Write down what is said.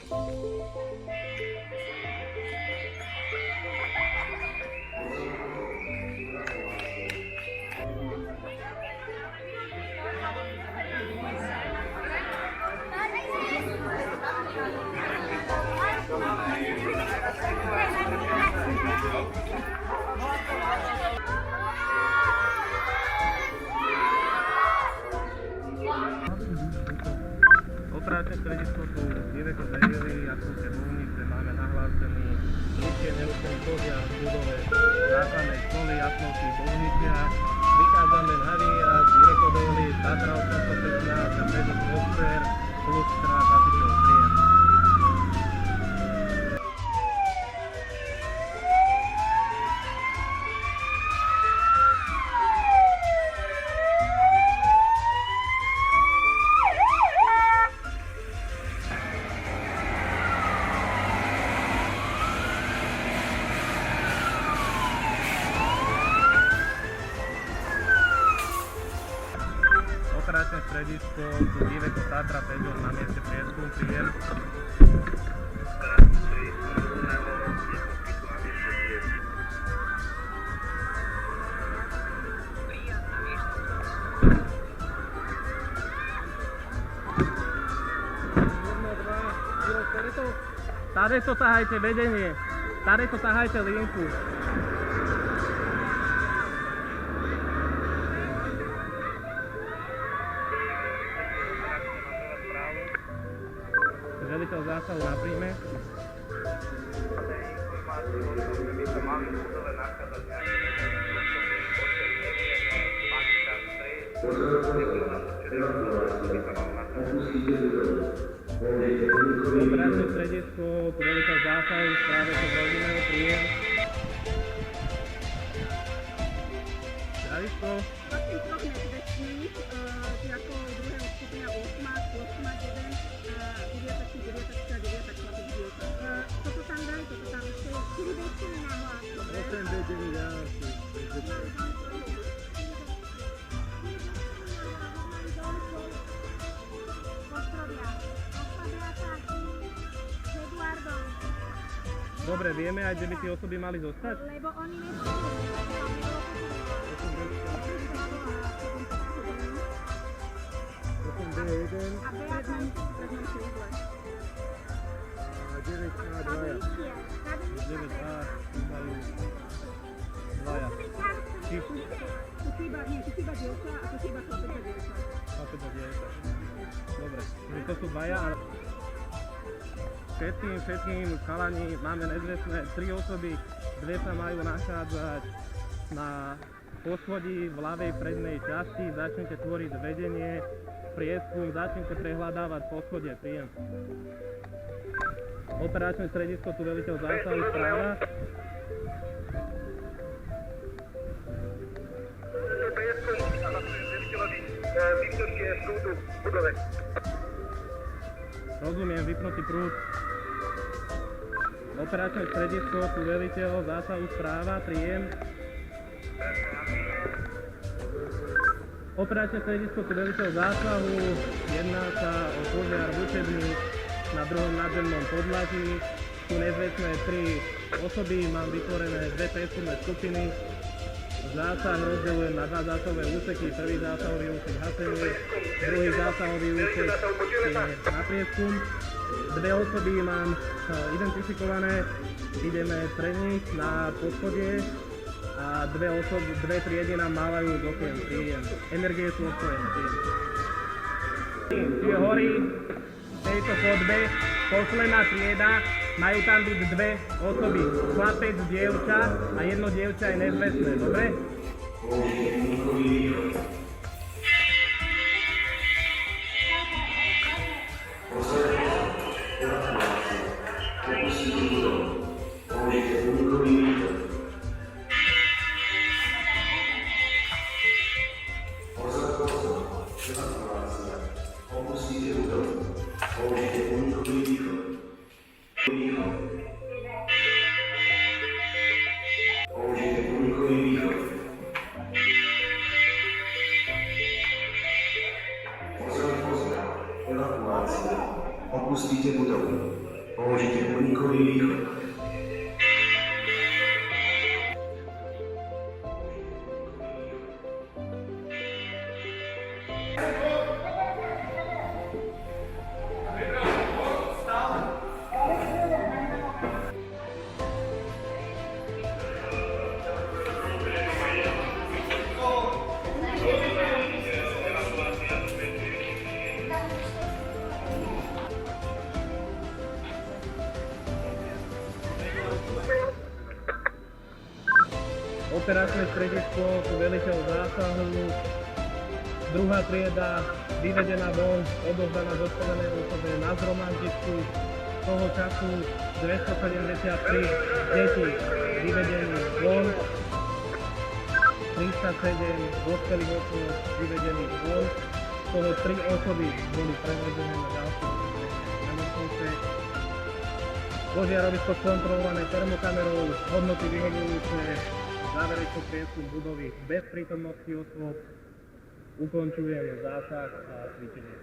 Operačné stredisko tu Diveco zariadili absolútne voľníctve, máme nahlásený nízke nerušený požiar v budove základnej školy Jasnovských Bohuniciach. Vychádzame na výjazd, Diveco dojeli Tatra 815 a Peugeot Boxer plus 14 hasičov príjem. Operačné stredisko tu Diveco Tatra Peugeot na mieste prieskum príjem. Tadeto tahajte vedenie, tadeto tahajte linku. Veliteľ zásahu na príjme. Operačné stredisko, tu veliteľ zásahu, správe to rodinného príjem. Zdravisko. Prosím troch nebezpečných, ako druhého skupina 8, toto tam daj, toto tam ešte je 4 vedení na hlasu. 8 vedení na hlasu. Dobre, vieme aj, kde by tie osoby mali zostať? Lebo oni nechcú. A Beata je pred ním krídle. 9A, 9A, majú dvaja. Tu chýba dievča a tu chýba chlapec a dievča. Chlapec a dievča. Dobre, to sú dvaja a všetkým chalani máme nezvestné 3 osoby, 2 sa majú nachádzať na poschodí v ľavej prednej časti, začnete tvoriť vedenie, prieskum, začnete prehľadávať poschodie, príjem. Operačné stredisko, tu veliteľ zásahu, správa. Rozumiem, vypnutý prúd. Operačné stredisko, tu veliteľ zásahu, správa, príjem. Operačné stredisko, tu veliteľ zásahu, jedná sa o požiar v učebni na druhom nadzemnom podlaží. Sú nezvestné 3 osoby, mám vytvorené 2 prieskumné skupiny. Zásah rozdeľujem na 2 zásahové úseky. Prvý zásahový úsek hasenie, druhý zásahový úsek je na prieskum. 2 osoby mám identifikované, ideme pre nich na poschodie a 2 triedy nám mávajú z okien, príjem. Energie sú odpojené, príjem. Čiže horí v tejto chodbe posledná trieda, majú tam byť 2 osoby, chlapec, dievča a jedno dievča je nezvestné, dobre? Opustite budovu. Použite unikový východ. Operačné stredisko, veliteľ zásahu, druhá trieda, vyvedená von, odovzdaná zodpovednej osobe na zhromaždisku. Z toho času 273 detí vyvedení von, 307 dospelých osôb vyvedených von, z toho 3 osoby boli prevedené na ďalšie nemocnice. Požiarovisko skontrolované termokamerou, hodnoty vyhovujúce, záverečný prieskum budovy bez prítomnosti osôb, ukončujem zásah a cvičenie.